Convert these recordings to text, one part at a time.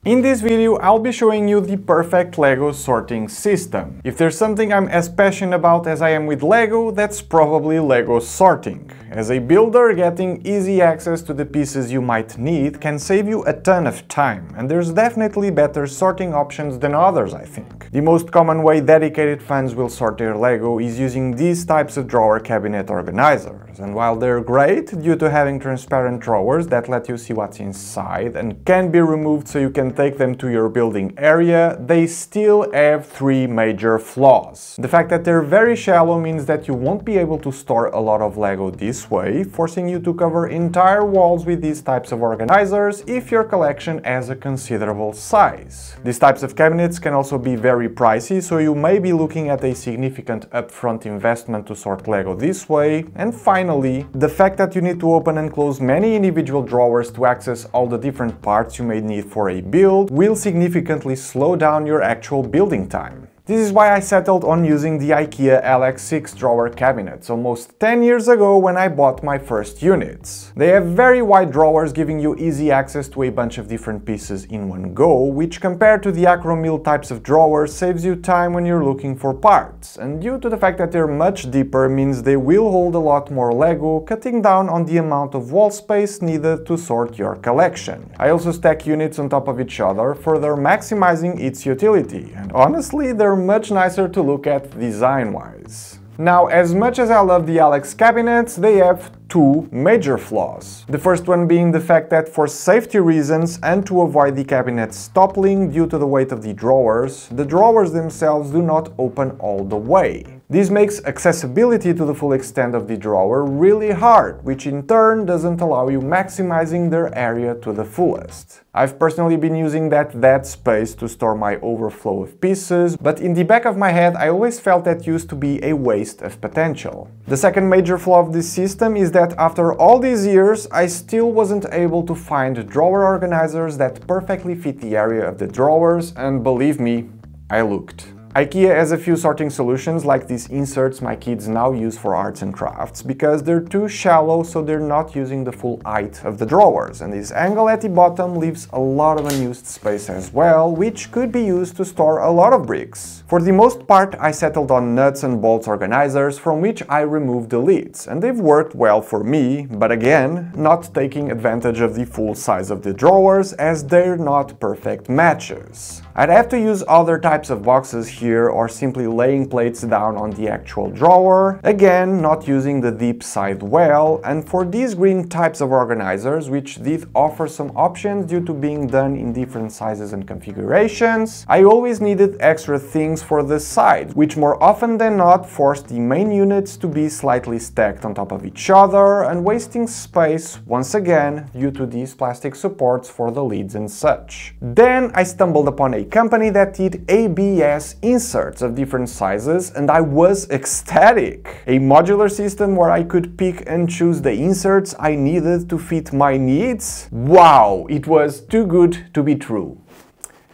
In this video, I'll be showing you the perfect LEGO sorting system. If there's something I'm as passionate about as I am with LEGO, that's probably LEGO sorting. As a builder, getting easy access to the pieces you might need can save you a ton of time, and there's definitely better sorting options than others, I think. The most common way dedicated fans will sort their LEGO is using these types of drawer cabinet organizers, and while they're great due to having transparent drawers that let you see what's inside and can be removed so you can take them to your building area, they still have three major flaws. The fact that they're very shallow means that you won't be able to store a lot of LEGO this way, forcing you to cover entire walls with these types of organizers if your collection has a considerable size. These types of cabinets can also be very pricey, so you may be looking at a significant upfront investment to sort LEGO this way. And finally, the fact that you need to open and close many individual drawers to access all the different parts you may need for a build will significantly slow down your actual building time. This is why I settled on using the IKEA LX6 drawer cabinets almost 10 years ago when I bought my first units. They have very wide drawers giving you easy access to a bunch of different pieces in one go, which compared to the acromill types of drawers saves you time when you're looking for parts, and due to the fact that they're much deeper means they will hold a lot more LEGO, cutting down on the amount of wall space needed to sort your collection. I also stack units on top of each other, further maximizing its utility, and honestly they're much nicer to look at design-wise. Now, as much as I love the Alex cabinets, they have two major flaws. The first one being the fact that for safety reasons and to avoid the cabinets toppling due to the weight of the drawers themselves do not open all the way. This makes accessibility to the full extent of the drawer really hard, which in turn doesn't allow you maximizing their area to the fullest. I've personally been using that dead space to store my overflow of pieces, but in the back of my head I always felt that used to be a waste of potential. The second major flaw of this system is that after all these years I still wasn't able to find drawer organizers that perfectly fit the area of the drawers, and believe me, I looked. IKEA has a few sorting solutions like these inserts my kids now use for arts and crafts, because they're too shallow so they're not using the full height of the drawers, and this angle at the bottom leaves a lot of unused space as well, which could be used to store a lot of bricks. For the most part I settled on nuts and bolts organizers from which I removed the lids, and they've worked well for me, but again, not taking advantage of the full size of the drawers as they're not perfect matches. I'd have to use other types of boxes here or simply laying plates down on the actual drawer, again not using the deep side well, and for these green types of organizers, which did offer some options due to being done in different sizes and configurations, I always needed extra things for the sides, which more often than not forced the main units to be slightly stacked on top of each other and wasting space once again due to these plastic supports for the lids and such. Then I stumbled upon a company that did ABS inserts of different sizes, and I was ecstatic. A modular system where I could pick and choose the inserts I needed to fit my needs? Wow, it was too good to be true.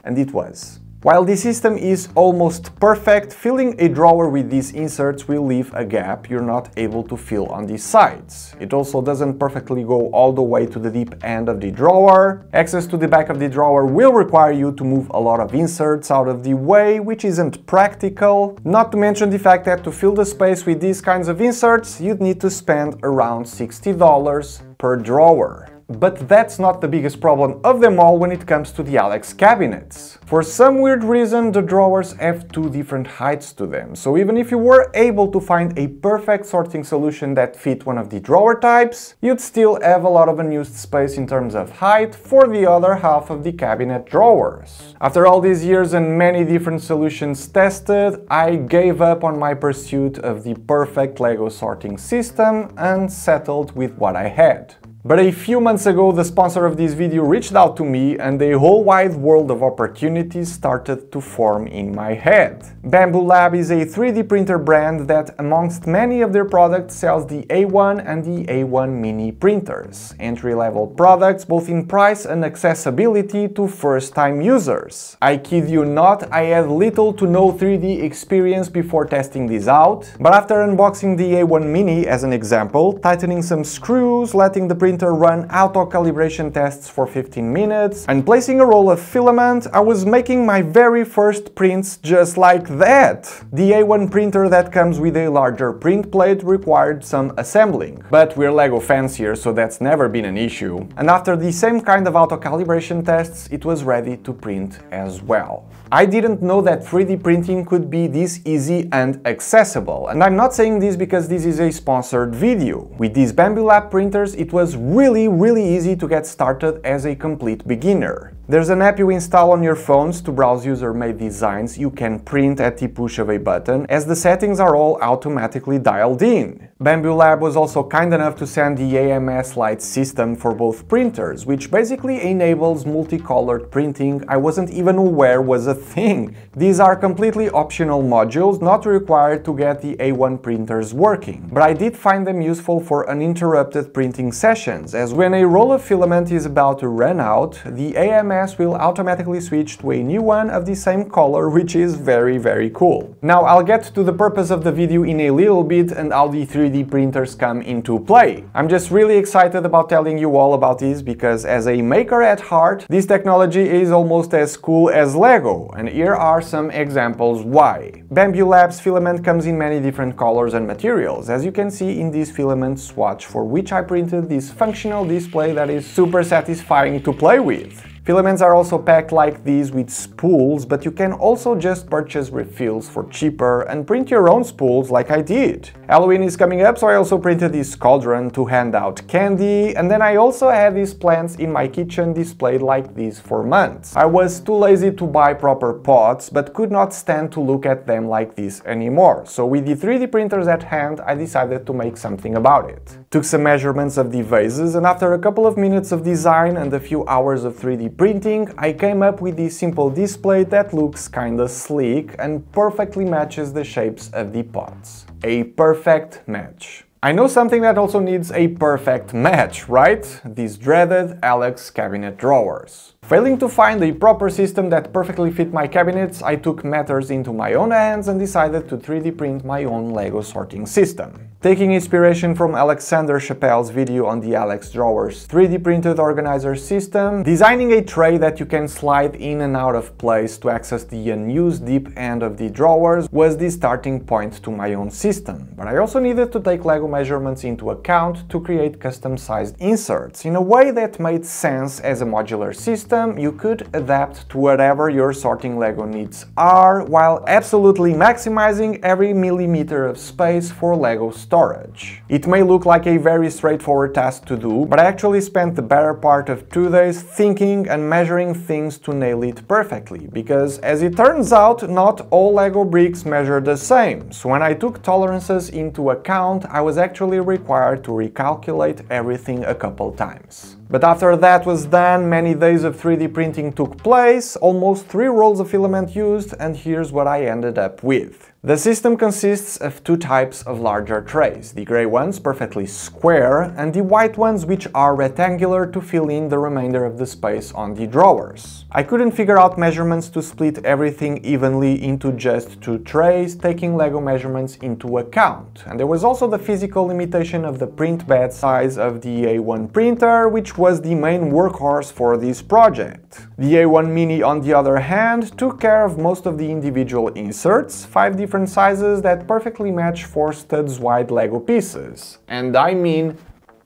And it was. While this system is almost perfect, filling a drawer with these inserts will leave a gap you're not able to fill on the sides. It also doesn't perfectly go all the way to the deep end of the drawer. Access to the back of the drawer will require you to move a lot of inserts out of the way, which isn't practical. Not to mention the fact that to fill the space with these kinds of inserts, you'd need to spend around $60 per drawer. But that's not the biggest problem of them all when it comes to the Alex cabinets. For some weird reason, the drawers have two different heights to them, so even if you were able to find a perfect sorting solution that fit one of the drawer types, you'd still have a lot of unused space in terms of height for the other half of the cabinet drawers. After all these years and many different solutions tested, I gave up on my pursuit of the perfect LEGO sorting system and settled with what I had. But a few months ago, the sponsor of this video reached out to me and a whole wide world of opportunities started to form in my head. Bambu Lab is a 3D printer brand that, amongst many of their products, sells the A1 and the A1 mini printers, entry-level products both in price and accessibility to first-time users. I kid you not, I had little to no 3D experience before testing this out, but after unboxing the A1 mini as an example, tightening some screws, letting the printer printer run auto calibration tests for 15 minutes, and placing a roll of filament, I was making my very first prints just like that. The A1 printer that comes with a larger print plate required some assembling, but we're LEGO fans here, so that's never been an issue. And after the same kind of auto calibration tests, it was ready to print as well. I didn't know that 3D printing could be this easy and accessible, and I'm not saying this because this is a sponsored video. With these Bambu Lab printers, it was really easy to get started as a complete beginner. There's an app you install on your phones to browse user-made designs you can print at the push of a button, as the settings are all automatically dialed in. Bambu Lab was also kind enough to send the AMS Lite system for both printers, which basically enables multicolored printing I wasn't even aware was a thing. These are completely optional modules, not required to get the A1 printers working, but I did find them useful for uninterrupted printing sessions, as when a roll of filament is about to run out, the AMS will automatically switch to a new one of the same color, which is very cool. Now I'll get to the purpose of the video in a little bit and how the 3D printers come into play. I'm just really excited about telling you all about this because as a maker at heart, this technology is almost as cool as LEGO, and here are some examples why. Bambu Lab's filament comes in many different colors and materials, as you can see in this filament swatch, for which I printed this functional display that is super satisfying to play with. Filaments are also packed like these with spools, but you can also just purchase refills for cheaper and print your own spools like I did. Halloween is coming up, so I also printed this cauldron to hand out candy, and then I also had these plants in my kitchen displayed like this for months. I was too lazy to buy proper pots, but could not stand to look at them like this anymore, so with the 3D printers at hand, I decided to make something about it. Took some measurements of the vases, and after a couple of minutes of design and a few hours of 3D printing, I came up with this simple display that looks kinda sleek and perfectly matches the shapes of the pots. A perfect match. I know something that also needs a perfect match, right? These dreaded Alex cabinet drawers. Failing to find a proper system that perfectly fit my cabinets, I took matters into my own hands and decided to 3D print my own LEGO sorting system. Taking inspiration from Alexander Chappelle's video on the Alex Drawers 3D printed organizer system, designing a tray that you can slide in and out of place to access the unused deep end of the drawers was the starting point to my own system. But I also needed to take LEGO measurements into account to create custom-sized inserts in a way that made sense. As a modular system, you could adapt to whatever your sorting LEGO needs are, while absolutely maximizing every millimeter of space for LEGO storage. It may look like a very straightforward task to do, but I actually spent the better part of 2 days thinking and measuring things to nail it perfectly, because as it turns out, not all LEGO bricks measure the same, so when I took tolerances into account, I was actually required to recalculate everything a couple times. But after that was done, many days of 3D printing took place, almost 3 rolls of filament used, and here's what I ended up with. The system consists of 2 types of larger trays, the grey ones perfectly square, and the white ones which are rectangular to fill in the remainder of the space on the drawers. I couldn't figure out measurements to split everything evenly into just 2 trays, taking LEGO measurements into account. And there was also the physical limitation of the print bed size of the A1 printer, which was the main workhorse for this project. The A1 Mini, on the other hand, took care of most of the individual inserts, 5 different sizes that perfectly match 4 studs wide LEGO pieces. And I mean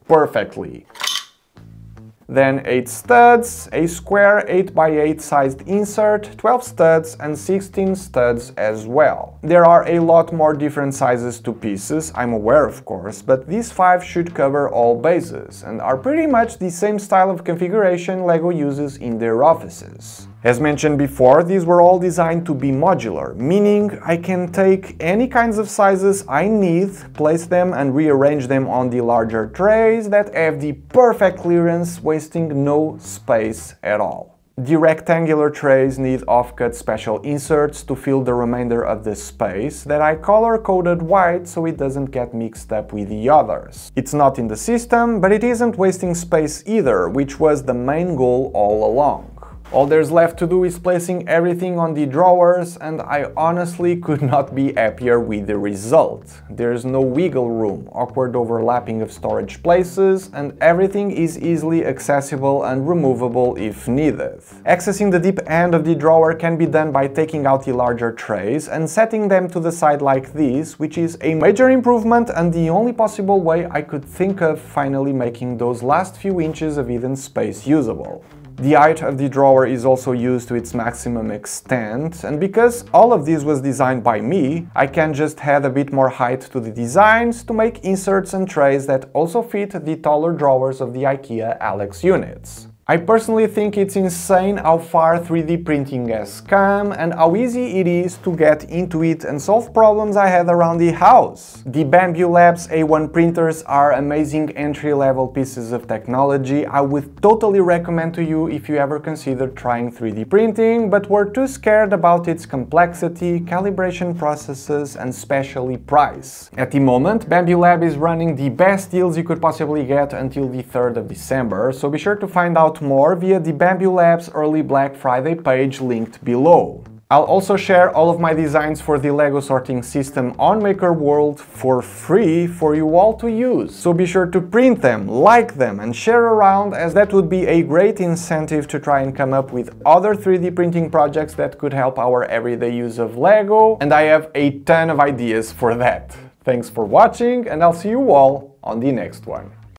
perfectly. Then 8 studs, a square 8x8 sized insert, 12 studs and 16 studs as well. There are a lot more different sizes to pieces, I'm aware of course, but these 5 should cover all bases and are pretty much the same style of configuration LEGO uses in their offices. As mentioned before, these were all designed to be modular, meaning I can take any kinds of sizes I need, place them and rearrange them on the larger trays that have the perfect clearance, wasting no space at all. The rectangular trays need off-cut special inserts to fill the remainder of the space that I color-coded white so it doesn't get mixed up with the others. It's not in the system, but it isn't wasting space either, which was the main goal all along. All there's left to do is placing everything on the drawers, and I honestly could not be happier with the result. There's no wiggle room, awkward overlapping of storage places, and everything is easily accessible and removable if needed. Accessing the deep end of the drawer can be done by taking out the larger trays and setting them to the side like this, which is a major improvement and the only possible way I could think of finally making those last few inches of hidden space usable. The height of the drawer is also used to its maximum extent, and because all of this was designed by me, I can just add a bit more height to the designs to make inserts and trays that also fit the taller drawers of the IKEA Alex units. I personally think it's insane how far 3D printing has come and how easy it is to get into it and solve problems I had around the house. The Bambu Lab's A1 printers are amazing entry-level pieces of technology I would totally recommend to you if you ever considered trying 3D printing but were too scared about its complexity, calibration processes and especially price. At the moment, Bambu Lab is running the best deals you could possibly get until the 3rd of December, so be sure to find out more via the Bambu Lab's early Black Friday page linked below. I'll also share all of my designs for the LEGO sorting system on Maker World for free for you all to use. So be sure to print them, like them and share around, as that would be a great incentive to try and come up with other 3D printing projects that could help our everyday use of LEGO, and I have a ton of ideas for that. Thanks for watching, and I'll see you all on the next one.